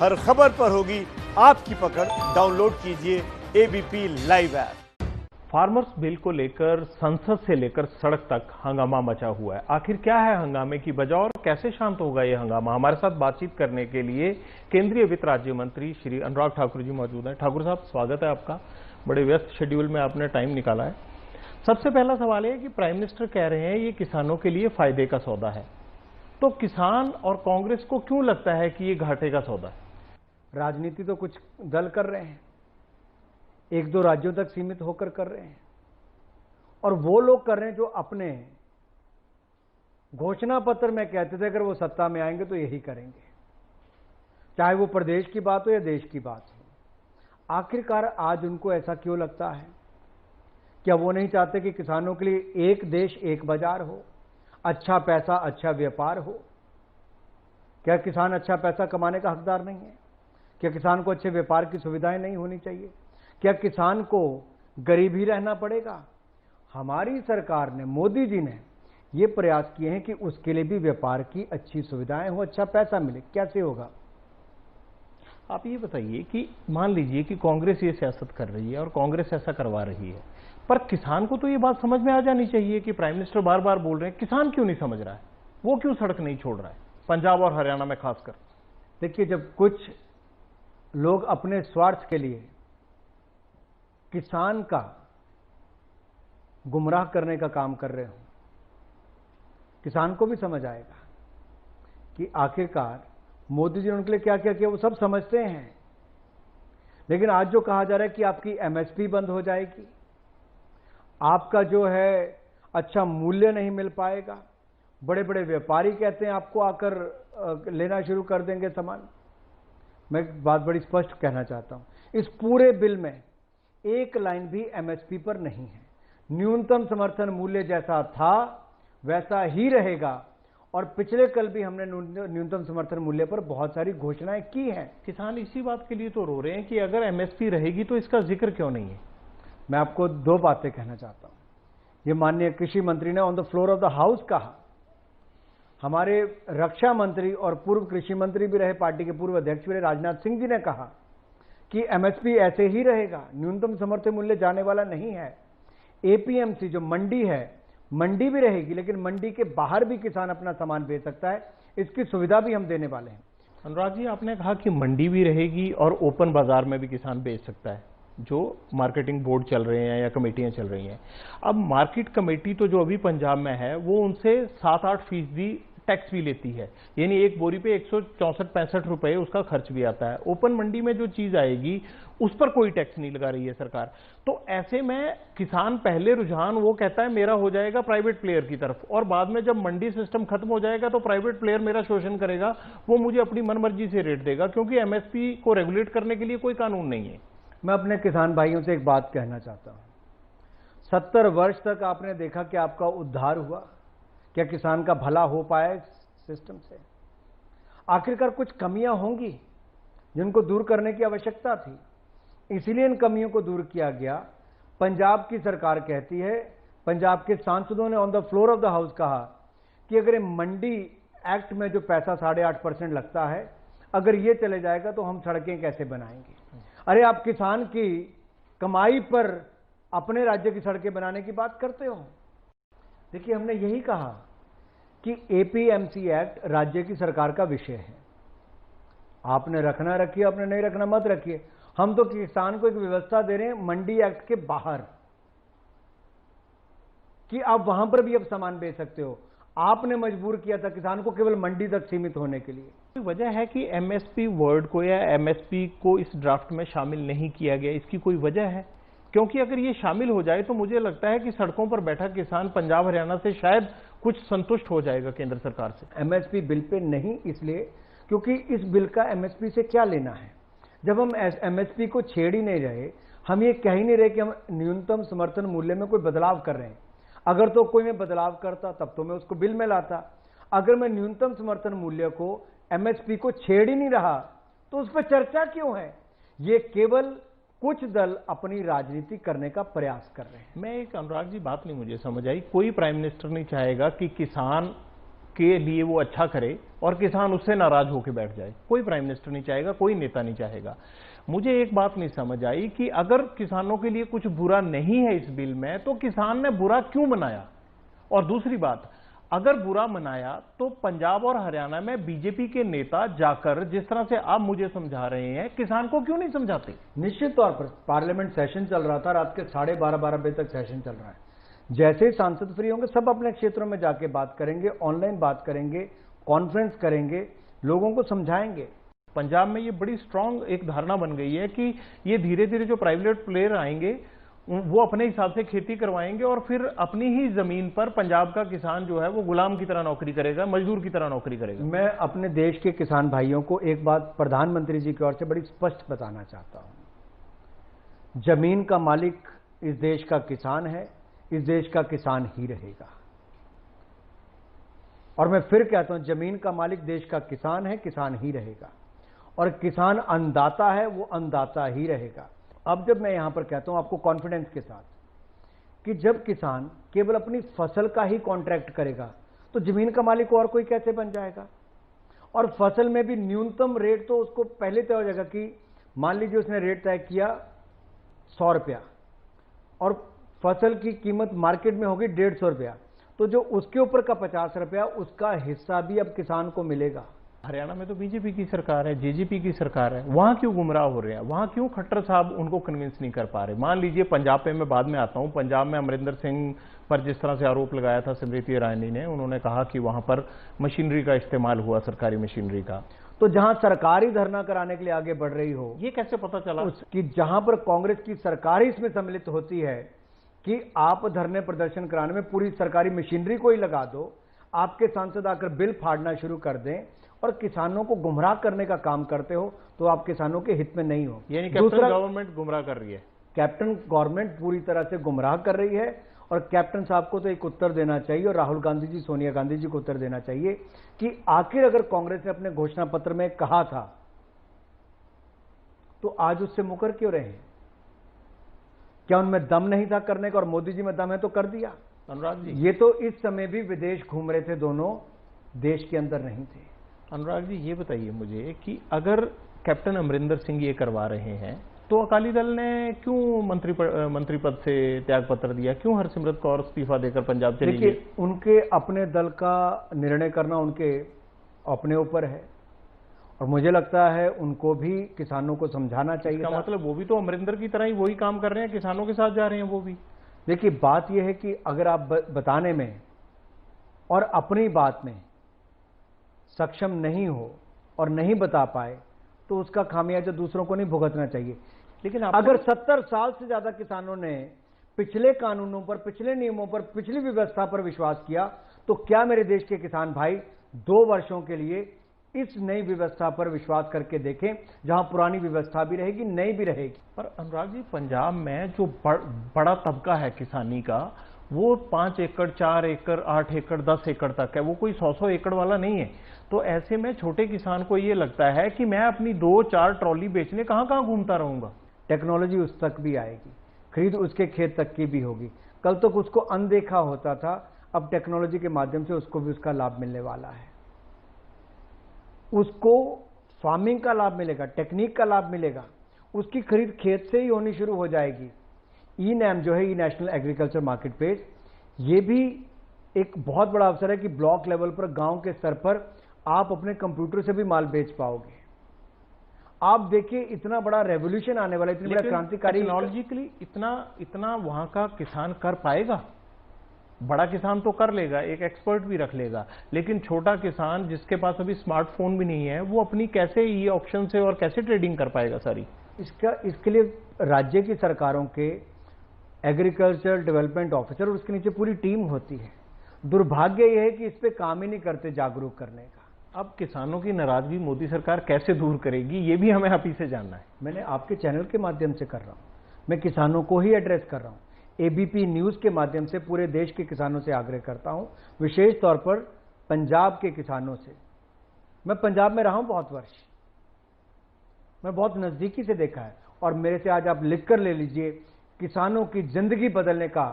हर खबर पर होगी आपकी पकड़। डाउनलोड कीजिए ABP live app. Farmers bill को लेकर संसद से लेकर सड़क तक हंगामा मचा हुआ है। आखिर क्या है हंगामे की वजह और कैसे शांत होगा ये हंगामा? हमारे साथ बातचीत करने के लिए केंद्रीय वित्त राज्य मंत्री श्री अनुराग ठाकुर जी मौजूद हैं। ठाकुर साहब, स्वागत है आपका। बड़े व्यस्त शेड्यूल में आपने टाइम निकाला है। सबसे पहला सवाल है कि प्राइम मिनिस्टर कह रहे हैं ये किसानों के लिए फायदे का सौदा है, तो किसान और कांग्रेस को क्यों लगता है कि ये घाटे का सौदा है? राजनीति तो कुछ दल कर रहे हैं, एक दो राज्यों तक सीमित होकर कर रहे हैं, और वो लोग कर रहे हैं जो अपने घोषणा पत्र में कहते थे अगर वो सत्ता में आएंगे तो यही करेंगे, चाहे वो प्रदेश की बात हो या देश की बात हो। आखिरकार आज उनको ऐसा क्यों लगता है? क्या वो नहीं चाहते कि किसानों के लिए एक देश एक बाजार हो, अच्छा पैसा अच्छा व्यापार हो? क्या किसान अच्छा पैसा कमाने का हकदार नहीं है? क्या किसान को अच्छे व्यापार की सुविधाएं नहीं होनी चाहिए? क्या किसान को गरीब ही रहना पड़ेगा? हमारी सरकार ने, मोदी जी ने ये प्रयास किए हैं कि उसके लिए भी व्यापार की अच्छी सुविधाएं हो, अच्छा पैसा मिले। कैसे होगा? आप ये बताइए कि मान लीजिए कि कांग्रेस ये सियासत कर रही है और कांग्रेस ऐसा करवा रही है, पर किसान को तो ये बात समझ में आ जानी चाहिए कि प्राइम मिनिस्टर बार बार बोल रहे हैं, किसान क्यों नहीं समझ रहा है? वो क्यों सड़क नहीं छोड़ रहा है, पंजाब और हरियाणा में खासकर? देखिए, जब कुछ लोग अपने स्वार्थ के लिए किसान का गुमराह करने का काम कर रहे हो, किसान को भी समझ आएगा कि आखिरकार मोदी जी ने उनके लिए क्या क्या किया। वो सब समझते हैं। लेकिन आज जो कहा जा रहा है कि आपकी एमएसपी बंद हो जाएगी, आपका जो है अच्छा मूल्य नहीं मिल पाएगा, बड़े बड़े व्यापारी कहते हैं आपको आकर लेना शुरू कर देंगे सामान। मैं एक बात बड़ी स्पष्ट कहना चाहता हूं, इस पूरे बिल में एक लाइन भी एमएसपी पर नहीं है। न्यूनतम समर्थन मूल्य जैसा था वैसा ही रहेगा, और पिछले कल भी हमने न्यूनतम समर्थन मूल्य पर बहुत सारी घोषणाएं की हैं। किसान इसी बात के लिए तो रो रहे हैं कि अगर एमएसपी रहेगी तो इसका जिक्र क्यों नहीं है? मैं आपको दो बातें कहना चाहता हूं। ये माननीय कृषि मंत्री ने on the floor of the house कहा। हमारे रक्षा मंत्री और पूर्व कृषि मंत्री भी रहे, पार्टी के पूर्व अध्यक्ष भी रहे, राजनाथ सिंह जी ने कहा कि एमएसपी ऐसे ही रहेगा, न्यूनतम समर्थन मूल्य जाने वाला नहीं है। एपीएमसी जो मंडी है, मंडी भी रहेगी, लेकिन मंडी के बाहर भी किसान अपना सामान बेच सकता है। इसकी सुविधा भी हम देने वाले हैं। अनुराग जी, आपने कहा कि मंडी भी रहेगी और ओपन बाजार में भी किसान बेच सकता है, जो मार्केटिंग बोर्ड चल रहे हैं या कमेटियां चल रही हैं। अब मार्केट कमेटी तो जो अभी पंजाब में है वो उनसे 7-8% टैक्स भी लेती है, यानी एक बोरी पे 164-65 रुपए उसका खर्च भी आता है। ओपन मंडी में जो चीज आएगी उस पर कोई टैक्स नहीं लगा रही है सरकार। तो ऐसे में किसान पहले रुझान वो कहता है मेरा हो जाएगा प्राइवेट प्लेयर की तरफ, और बाद में जब मंडी सिस्टम खत्म हो जाएगा तो प्राइवेट प्लेयर मेरा शोषण करेगा, वो मुझे अपनी मनमर्जी से रेट देगा, क्योंकि एमएसपी को रेगुलेट करने के लिए कोई कानून नहीं है। मैं अपने किसान भाइयों से एक बात कहना चाहता हूं। 70 वर्ष तक आपने देखा कि आपका उद्धार हुआ? क्या किसान का भला हो पाया इस सिस्टम से? आखिरकार कुछ कमियां होंगी जिनको दूर करने की आवश्यकता थी, इसलिए इन कमियों को दूर किया गया। पंजाब की सरकार कहती है, पंजाब के सांसदों ने on the floor of the house कहा कि अगर मंडी एक्ट में जो पैसा 8.5% लगता है, अगर ये चले जाएगा तो हम सड़कें कैसे बनाएंगे? अरे आप किसान की कमाई पर अपने राज्य की सड़कें बनाने की बात करते हो। देखिए, हमने यही कहा कि एपीएमसी एक्ट राज्य की सरकार का विषय है। आपने रखना रखिए, आपने नहीं रखना मत रखिए। हम तो किसान को एक व्यवस्था दे रहे हैं मंडी एक्ट के बाहर कि आप वहां पर भी अब सामान बेच सकते हो। आपने मजबूर किया था किसान को केवल मंडी तक सीमित होने के लिए। वजह है कि एमएसपी वर्ड को या एमएसपी को इस ड्राफ्ट में शामिल नहीं किया गया, इसकी कोई वजह है? क्योंकि अगर ये शामिल हो जाए तो मुझे लगता है कि सड़कों पर बैठा किसान पंजाब हरियाणा से शायद कुछ संतुष्ट हो जाएगा केंद्र सरकार से। एमएसपी बिल पे नहीं, इसलिए क्योंकि इस बिल का एमएसपी से क्या लेना है? जब हम एमएसपी को छेड़ ही नहीं रहे, हम ये कह ही नहीं रहे कि हम न्यूनतम समर्थन मूल्य में कोई बदलाव कर रहे हैं। अगर तो कोई मैं बदलाव करता तब तो मैं उसको बिल में लाता। अगर मैं न्यूनतम समर्थन मूल्य को, एमएसपी को छेड़ ही नहीं रहा तो उस पर चर्चा क्यों है? ये केवल कुछ दल अपनी राजनीति करने का प्रयास कर रहे हैं। मैं एक अनुराग जी बात नहीं मुझे समझ आई, कोई प्राइम मिनिस्टर नहीं चाहेगा कि किसान के लिए वो अच्छा करे और किसान उससे नाराज होकर बैठ जाए। कोई प्राइम मिनिस्टर नहीं चाहेगा, कोई नेता नहीं चाहेगा। मुझे एक बात नहीं समझ आई कि अगर किसानों के लिए कुछ बुरा नहीं है इस बिल में, तो किसान ने बुरा क्यों मनाया? और दूसरी बात, अगर बुरा मनाया तो पंजाब और हरियाणा में बीजेपी के नेता जाकर जिस तरह से आप मुझे समझा रहे हैं, किसान को क्यों नहीं समझाते? निश्चित तौर पर पार्लियामेंट सेशन चल रहा था, रात के 12:30 बजे तक सेशन चल रहा है। जैसे ही सांसद फ्री होंगे सब अपने क्षेत्रों में जाके बात करेंगे, ऑनलाइन बात करेंगे, कॉन्फ्रेंस करेंगे, लोगों को समझाएंगे। पंजाब में ये बड़ी स्ट्रांग एक धारणा बन गई है कि ये धीरे धीरे जो प्राइवेट प्लेयर आएंगे वो अपने हिसाब से खेती करवाएंगे और फिर अपनी ही जमीन पर पंजाब का किसान जो है वो गुलाम की तरह नौकरी करेगा, मजदूर की तरह नौकरी करेगा। मैं अपने देश के किसान भाइयों को एक बात प्रधानमंत्री जी की ओर से बड़ी स्पष्ट बताना चाहता हूं। जमीन का मालिक इस देश का किसान है, इस देश का किसान ही रहेगा। और मैं फिर कहता हूं, जमीन का मालिक देश का किसान है, किसान ही रहेगा। और किसान अन्नदाता है, वो अन्नदाता ही रहेगा। अब जब मैं यहां पर कहता हूं आपको कॉन्फिडेंस के साथ कि जब किसान केवल अपनी फसल का ही कॉन्ट्रैक्ट करेगा तो जमीन का मालिक और कोई कैसे बन जाएगा? और फसल में भी न्यूनतम रेट तो उसको पहले तय हो जाएगा कि मान लीजिए उसने रेट तय किया 100 रुपया और फसल की कीमत मार्केट में होगी 150 रुपया, तो जो उसके ऊपर का 50 रुपया उसका हिस्सा भी अब किसान को मिलेगा। हरियाणा में तो बीजेपी की सरकार है, जेजेपी की सरकार है, वहां क्यों गुमराह हो रहे हैं? वहां क्यों खट्टर साहब उनको कन्विंस नहीं कर पा रहे? मान लीजिए पंजाब पे मैं बाद में आता हूं, पंजाब में अमरिंदर सिंह पर जिस तरह से आरोप लगाया था स्मृति ईरानी ने, उन्होंने कहा कि वहां पर मशीनरी का इस्तेमाल हुआ, सरकारी मशीनरी का। तो जहां सरकार ही धरना कराने के लिए आगे बढ़ रही हो, ये कैसे पता चला कि जहां पर कांग्रेस की सरकार ही इसमें सम्मिलित होती है कि आप धरने प्रदर्शन कराने में पूरी सरकारी मशीनरी को ही लगा दो, आपके सांसद आकर बिल फाड़ना शुरू कर दें और किसानों को गुमराह करने का काम करते हो, तो आप किसानों के हित में नहीं हो। यानी कैप्टन गवर्नमेंट गुमराह कर रही है। कैप्टन गवर्नमेंट पूरी तरह से गुमराह कर रही है और कैप्टन साहब को तो एक उत्तर देना चाहिए और राहुल गांधी जी, सोनिया गांधी जी को उत्तर देना चाहिए कि आखिर अगर कांग्रेस ने अपने घोषणा पत्र में कहा था तो आज उससे मुकर क्यों रहे हैं? क्या उनमें दम नहीं था करने का? और मोदी जी में दम है तो कर दिया। अनुराग जी, ये तो इस समय भी विदेश घूम रहे थे, दोनों देश के अंदर नहीं थे। अनुराग जी ये बताइए मुझे कि अगर कैप्टन अमरिंदर सिंह ये करवा रहे हैं तो अकाली दल ने क्यों मंत्री पद से त्याग पत्र दिया? क्यों हरसिमरत कौर इस्तीफा देकर पंजाब चली गई? देखिए, उनके अपने दल का निर्णय करना उनके अपने ऊपर है और मुझे लगता है उनको भी किसानों को समझाना चाहिए। इसका मतलब वो भी तो अमरिंदर की तरह ही वही काम कर रहे हैं, किसानों के साथ जा रहे हैं वो भी। देखिए, बात यह है कि अगर आप बताने में और अपनी बात में सक्षम नहीं हो और नहीं बता पाए तो उसका खामियाजा दूसरों को नहीं भुगतना चाहिए। लेकिन अगर 70 साल से ज्यादा किसानों ने पिछले कानूनों पर, पिछले नियमों पर, पिछली व्यवस्था पर विश्वास किया, तो क्या मेरे देश के किसान भाई 2 वर्षों के लिए इस नई व्यवस्था पर विश्वास करके देखें, जहां पुरानी व्यवस्था भी रहेगी, नई भी रहेगी। पर अनुराग जी, पंजाब में जो बड़ा तबका है किसानी का, वो 5 एकड़, 4 एकड़, 8 एकड़, 10 एकड़ तक है, वो कोई 100 एकड़ वाला नहीं है। तो ऐसे में छोटे किसान को ये लगता है कि मैं अपनी 2-4 ट्रॉली बेचने कहां घूमता रहूंगा। टेक्नोलॉजी उस तक भी आएगी, खरीद उसके खेत तक की भी होगी। कल तक उसको अनदेखा होता था, अब टेक्नोलॉजी के माध्यम से उसको भी उसका लाभ मिलने वाला है। उसको फार्मिंग का लाभ मिलेगा, टेक्निक का लाभ मिलेगा, उसकी खरीद खेत से ही होनी शुरू हो जाएगी। ई नैम जो है, ई नेशनल एग्रीकल्चर मार्केट प्लेस, ये भी एक बहुत बड़ा अवसर है कि ब्लॉक लेवल पर, गांव के स्तर पर आप अपने कंप्यूटर से भी माल बेच पाओगे। आप देखिए, इतना बड़ा रेवोल्यूशन आने वाला है, इतनी बड़ा क्रांतिकारी। टेक्नोलॉजिकली इतना वहां का किसान कर पाएगा? बड़ा किसान तो कर लेगा, एक एक्सपर्ट भी रख लेगा, लेकिन छोटा किसान जिसके पास अभी स्मार्टफोन भी नहीं है, वो अपनी कैसे ई ऑक्शन से और कैसे ट्रेडिंग कर पाएगा सारी? इसके लिए राज्य की सरकारों के एग्रीकल्चर डेवलपमेंट ऑफिसर और उसके नीचे पूरी टीम होती है। दुर्भाग्य यह है कि इस पे काम ही नहीं करते जागरूक करने का। अब किसानों की नाराजगी मोदी सरकार कैसे दूर करेगी, ये भी हमें आप ही से जानना है। मैंने आपके चैनल के माध्यम से कर रहा हूं, मैं किसानों को ही एड्रेस कर रहा हूं। एबीपी न्यूज के माध्यम से पूरे देश के किसानों से आग्रह करता हूं, विशेष तौर पर पंजाब के किसानों से। मैं पंजाब में रहा हूं बहुत वर्ष, मैं बहुत नजदीकी से देखा है और मेरे से आज आप लिख कर ले लीजिए, किसानों की जिंदगी बदलने का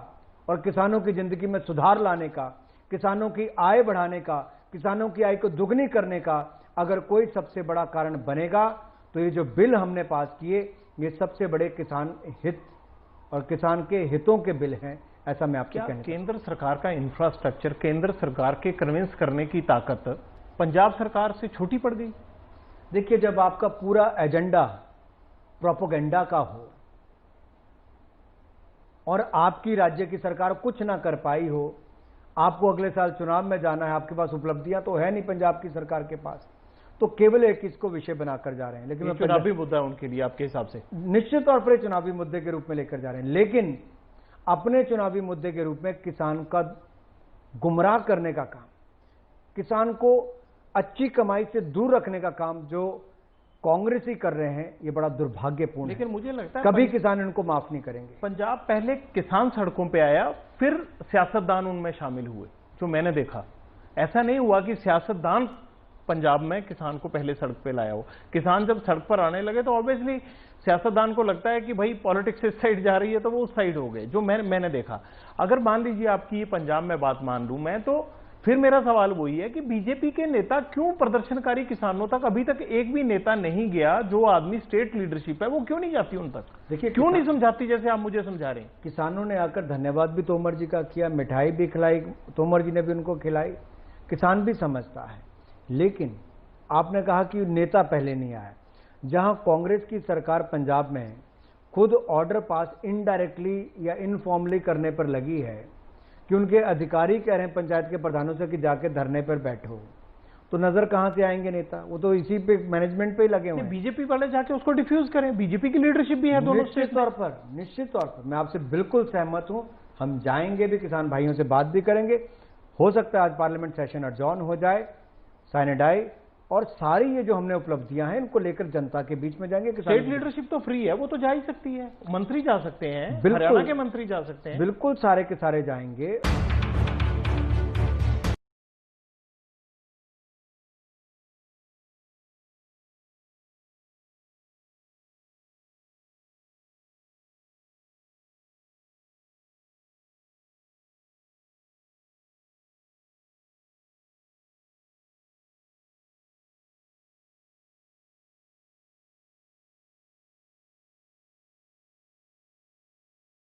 और किसानों की जिंदगी में सुधार लाने का, किसानों की आय बढ़ाने का, किसानों की आय को दुगनी करने का अगर कोई सबसे बड़ा कारण बनेगा तो ये जो बिल हमने पास किए ये सबसे बड़े किसान हित और किसान के हितों के बिल हैं, ऐसा मैं आपको कहना। केंद्र सरकार का इंफ्रास्ट्रक्चर, केंद्र सरकार के कन्विंस करने की ताकत पंजाब सरकार से छोटी पड़ गई? देखिए, जब आपका पूरा एजेंडा प्रोपेगेंडा का हो और आपकी राज्य की सरकार कुछ ना कर पाई हो, आपको अगले साल चुनाव में जाना है, आपके पास उपलब्धियां तो है नहीं पंजाब की सरकार के पास, तो केवल एक इसको विषय बनाकर जा रहे हैं। लेकिन चुनावी मुद्दा है उनके लिए आपके हिसाब से? निश्चित तौर पर चुनावी मुद्दे के रूप में लेकर जा रहे हैं, लेकिन अपने चुनावी मुद्दे के रूप में किसान का गुमराह करने का काम, किसान को अच्छी कमाई से दूर रखने का काम जो कांग्रेस ही कर रहे हैं, ये बड़ा दुर्भाग्यपूर्ण है। लेकिन मुझे लगता है कभी किसान इनको माफ नहीं करेंगे। पंजाब पहले किसान सड़कों पे आया, फिर सियासतदान उनमें शामिल हुए, जो मैंने देखा। ऐसा नहीं हुआ कि सियासतदान पंजाब में किसान को पहले सड़क पे लाया हो। किसान जब सड़क पर आने लगे तो ऑब्वियसली सियासतदान को लगता है कि भाई पॉलिटिक्स इस साइड जा रही है तो वो उस साइड हो गए, जो मैंने देखा। अगर मान लीजिए आपकी ये पंजाब में बात मान लूं मैं, तो फिर मेरा सवाल वही है कि बीजेपी के नेता क्यों प्रदर्शनकारी किसानों तक, अभी तक एक भी नेता नहीं गया, जो आदमी स्टेट लीडरशिप है वो क्यों नहीं जाती उन तक? देखिए, क्यों नहीं समझाती जैसे आप मुझे समझा रहे हैं? किसानों ने आकर धन्यवाद भी तोमर जी का किया, मिठाई भी खिलाई, तोमर जी ने भी उनको खिलाई, किसान भी समझता है। लेकिन आपने कहा कि नेता पहले नहीं आया। जहां कांग्रेस की सरकार पंजाब में खुद ऑर्डर पास इनडायरेक्टली या इनफॉर्मली करने पर लगी है कि उनके अधिकारी कह रहे हैं पंचायत के प्रधानों से कि जाके धरने पर बैठो, तो नजर कहां से आएंगे नेता? वो तो इसी पे मैनेजमेंट पे ही लगे हुए हैं। बीजेपी वाले जाके उसको डिफ्यूज करें, बीजेपी की लीडरशिप भी है दोनों। निश्चित तौर पर मैं आपसे बिल्कुल सहमत हूं। हम जाएंगे भी, किसान भाइयों से बात भी करेंगे। हो सकता है आज पार्लियामेंट सेशन अडजॉर्न हो जाए, साइनेडाई और सारी ये जो हमने उपलब्धियां हैं इनको लेकर जनता के बीच में जाएंगे। स्टेट लीडरशिप तो फ्री है, वो तो जा ही सकती है, मंत्री जा सकते हैं, बिल्कुल हरियाणा के मंत्री जा सकते हैं, बिल्कुल सारे के सारे जाएंगे।